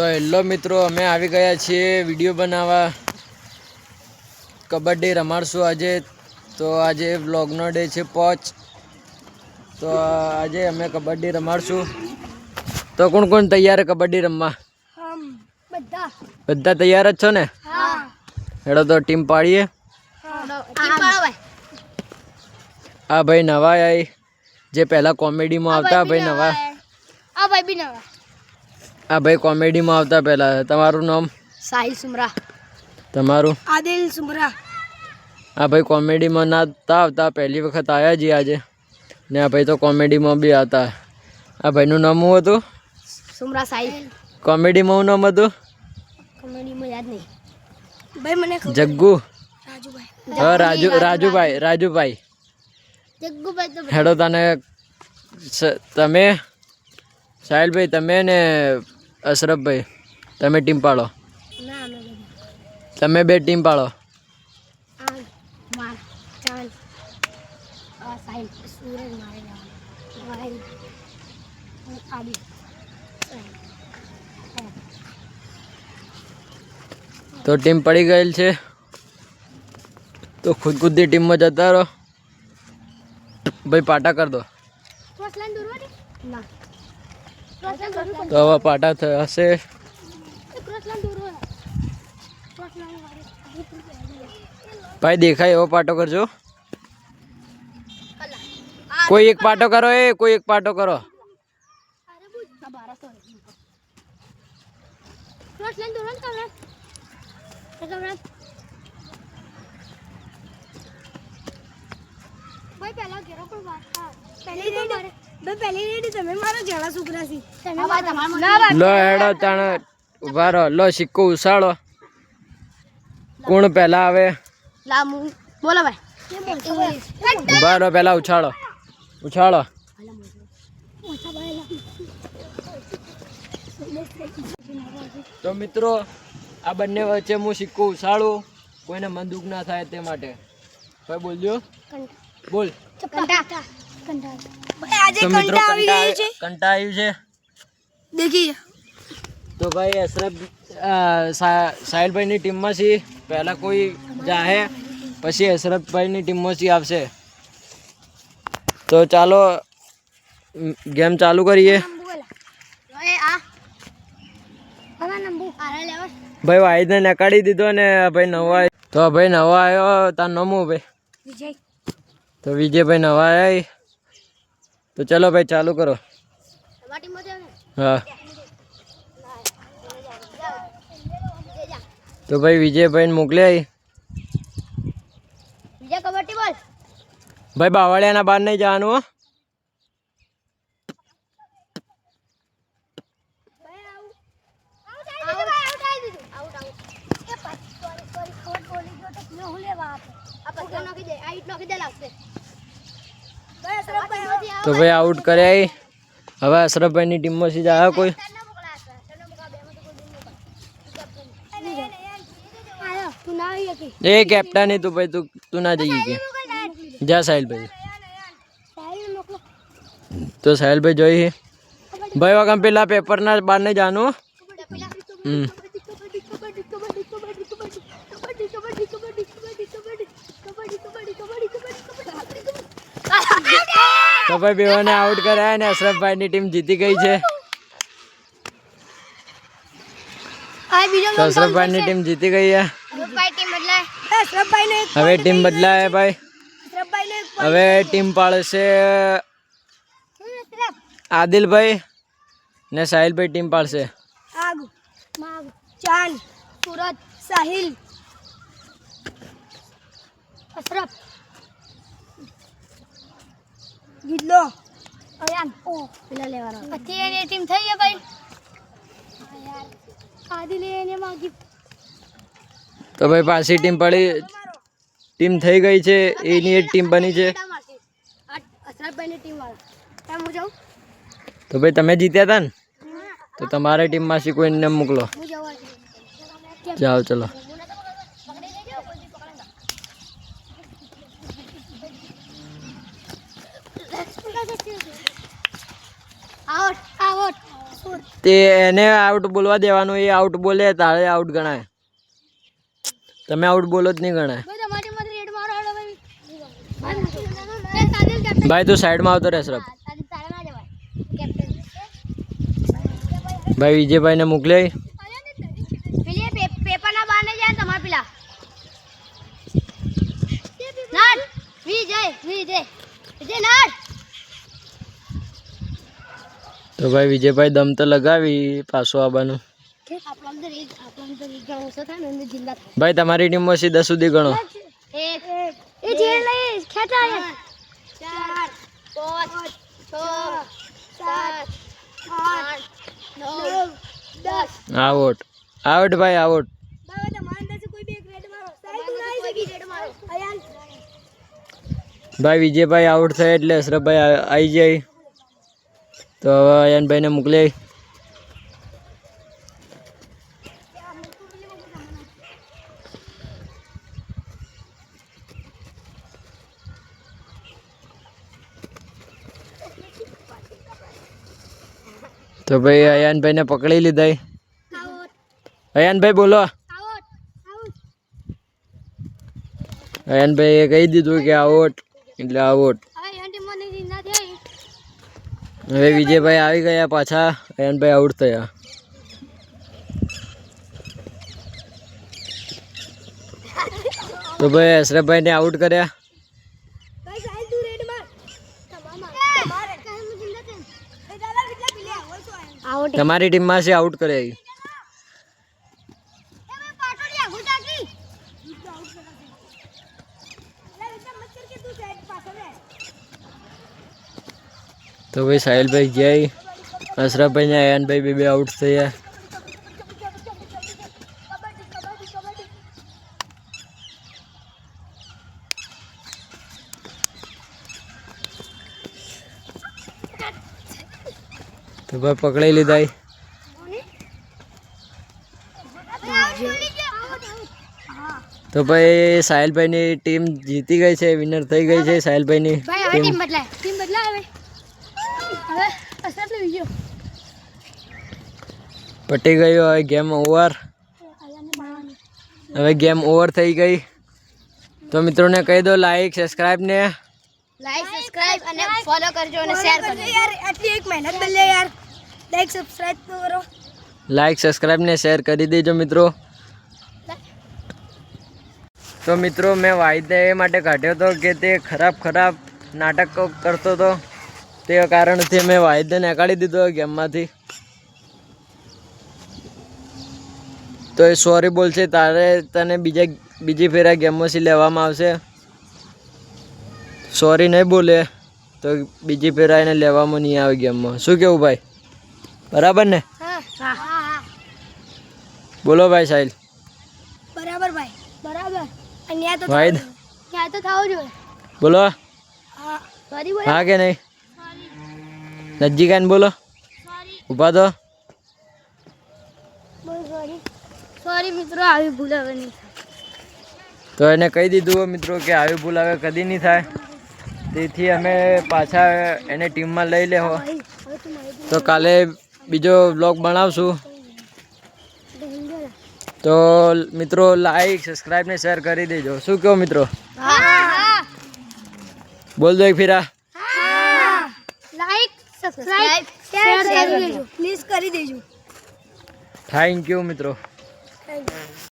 તો હેલો મિત્રો, અમે આવી ગયા છીએ વિડીયો બનાવવા. કબડ્ડી રમાડશું આજે. તો આજે વ્લોગનો ડે છે 5. તો આજે અમે કબડ્ડી રમાડશું. તો કોણ કોણ તૈયાર કબડ્ડી રમવા? બધા તૈયાર જ છો ને? હેડો તો ટીમ પાડીએ. આ ભાઈ નવા આવી, જે પહેલા કોમેડીમાં આવતા. ભાઈ નવા, આ ભાઈ કોમેડીમાં આવતા પહેલા. તમારું નામ? સાહિલ સુમરા. તમારું? આદિલ સુમરા. આ ભાઈ કોમેડીમાં ના આવતા, પહેલી વખત આવ્યા છીએ આજે. ને આ ભાઈ તો કોમેડીમાં બી આવતા. આ ભાઈનું નામ શું હતું? સુમરા સાહિલ. કોમેડીમાં શું નામ હતું? કોમેડીમાં યાદ નહીં ભાઈ, મને જગ્ગુ. રાજુભાઈ. હા, રાજુભાઈ. જગ્ગુભાઈ તો હેડો તને તમે સાહિલભાઈ, તમે ને અશરફભાઈ, તમે ટીમ પાડો. ના તમે બે ટીમ પાડો. માર ચાલ સાહિલ સૂરજ મારે જવાનું. આદિ તો ટીમ પડી ગયેલ છે. તો ખુદની ટીમમાં જતા રહો ભાઈ. પાટા કર દો. ના તો હવે પાટા હશે. ભાઈ દેખાય એવો પાટો કરજો. કોઈ એક પાટો કરો. કોઈ એક પાટો કરો. લો હેડો તાણ ઉભા રહો. લો સિક્કો ઉછાળો. કોણ પહેલા આવે? બોલો ભાઈ. ઉભા રહો, પહેલા ઉછાળો. તો મિત્રો, આ બંને વચ્ચે હું સિક્કો ઉછાળું, કોઈને મન દુઃખ ના થાય તે માટે. ભાઈ બોલજો. બોલ. તો મિત્રો કંટા આવ્યું છે. દેખીએ તો ભાઈ અશરફ સાહિલભાઈની ટીમમાં છે. પહેલા કોઈ જાહે, પછી અશરફભાઈની ટીમમાં છે આવશે. તો ચાલો ગેમ ચાલુ કરીએ. ભાઈ વાહિદને નકાડી દીધો ને ભાઈ નવા. તો ભાઈ નવા આવ્યો. તાર નામ હું ભાઈ? વિજય. તો વિજયભાઈ નવા આવ્યા. તો ચલો ભાઈ ચાલુ કરો. હા. તો ભાઈ વિજયભાઈને મોકલ્યા. ભાઈ બાવળિયાના બહાર નહીં જવાનું. હો તો ભાઈ આઉટ કર્યા. હવે અશરફભાઈની ટીમમાં થી જાય કોઈ? એ કેપ્ટન તું ભાઈ, તું ના જઈએ કે જા સાહિલભાઈ. તો સાહિલભાઈ જોઈ ભાઈ વગર પેલા પેપરના બહાર નહીં જવાનું. તો ભાઈ બેવાને આઉટ કર્યા ને અશરફભાઈની ટીમ જીતી ગઈ છે. તો અશરફભાઈની ટીમ જીતી ગઈ છે. હવે ટીમ બદલાય ભાઈ. હવે ટીમ પાડશે આદિલભાઈ ને સાહિલભાઈ ટીમ પાડશે. ચાંદ, સુરજ, સાહિલ, અશરફ, ગિલ્લો, અયાન. પેલા લેવાનો પછી એની ટીમ થઈ ગઈ ભાઈ. આદિલ એને માગી. તો ભાઈ પાછી ટીમ પડી, ટીમ થઈ ગઈ છે. એની એક ટીમ બની છે. અશરફભાઈની ટીમ વાળા હું જાઉં. તો ભાઈ તમે જીત્યા હતા ને, તો તમારી ટીમમાંથી કોઈને મોકલો. જાઓ ચલો. આઉટ. તે એને આઉટ બોલવા દેવાનું, એ આઉટ બોલે તારે આઉટ ગણાય. તમે આઉટ બોલો જ નહીં ગણાય. ભાઈ તું સાઈડમાં આવતો રહેશ. ભાઈ વિજયભાઈને મોકલે. પેપર ના બાને જાય તમારે પેલા નાટ વિજય નાટ. તો ભાઈ વિજયભાઈ દમ તો લગાવી પાછો આવવાનું. ભાઈ તમારી ટીમમાં 10 સુધી ગણો. 1 આઉટ. આઉટ ભાઈ આઉટ. ભાઈ વિજયભાઈ આઉટ થાય એટલે અશરફભાઈ આવી જાય. તો હવે અયાનભાઈને મોકલે. તો ભાઈ અયાનભાઈને પકડી લીધા. અયાનભાઈ બોલો. અયાનભાઈએ કહી દીધું કે આઉટ એટલે આઉટ. હવે વિજયભાઈ આવી ગયા પાછા. અયાનભાઈ આઉટ થયા. તો ભાઈ અશરફભાઈને આઉટ કર્યા. તમારી ટીમમાં છે આઉટ કરે. તો ભાઈ સાહિલભાઈ જય, અશરફભાઈ ને અયાનભાઈ બે આઉટ થયા. તો ભાઈ પકડી લીધા. તો ભાઈ સાહિલભાઈની ટીમ જીતી ગઈ છે, વિનર થઈ ગઈ છે સાહિલભાઈની ટીમ. પટી ગયો. હવે ગેમ ઓવર. હવે ગેમ ઓવર થઈ ગઈ. તો મિત્રોને કહી દો લાઈક સબસ્ક્રાઇબ ને અને ફોલો કરજો અને શેર કરજો યાર. આટલી એક મહેનત બદલે યાર લાઈક સબસ્ક્રાઇબ કરો. લાઈક સબસ્ક્રાઇબ ને શેર કરી દેજો મિત્રો. તો મિત્રો મેં વાહિદને એ માટે કાઢ્યો હતો કે તે ખરાબ નાટક કરતો હતો. તે કારણથી મેં વાહિદને નીકાળી દીધો ગેમમાંથી. તો એ સોરી બોલશે. તને બીજી ફેરા ગેમમાંથી લેવામાં આવશે. સોરી નહીં બોલે તો બીજી ફેરા એને લેવામાં નહીં આવે ગેમમાં. શું કેવું ભાઈ? બરાબર ને? બોલો ભાઈ સાહિલ. બરાબર ભાઈ બરાબર. વાહિદ તો થાવ જોઈએ. બોલો. સોરી બોલો. હા કે નહીં? નજીક આવીને બોલો. ઊભા તો. સોરી મિત્રો, આવી ભૂલ હવે નહીં. તો એને કહી દીધું મિત્રો કે આવી ભૂલ હવે કદી નહીં થાય. તેથી અમે પાછા એને ટીમમાં લઈ લેવો. તો કાલે બીજો વ્લોગ બનાવશું. તો મિત્રો લાઈક સબસ્ક્રાઇબ ને શેર કરી દેજો. શું કહો મિત્રો? બોલ દો એક ફેરા. લાઈક સબસ્ક્રાઇબ શેર કરી દેજો પ્લીઝ કરી દેજો. થેન્ક યુ મિત્રો.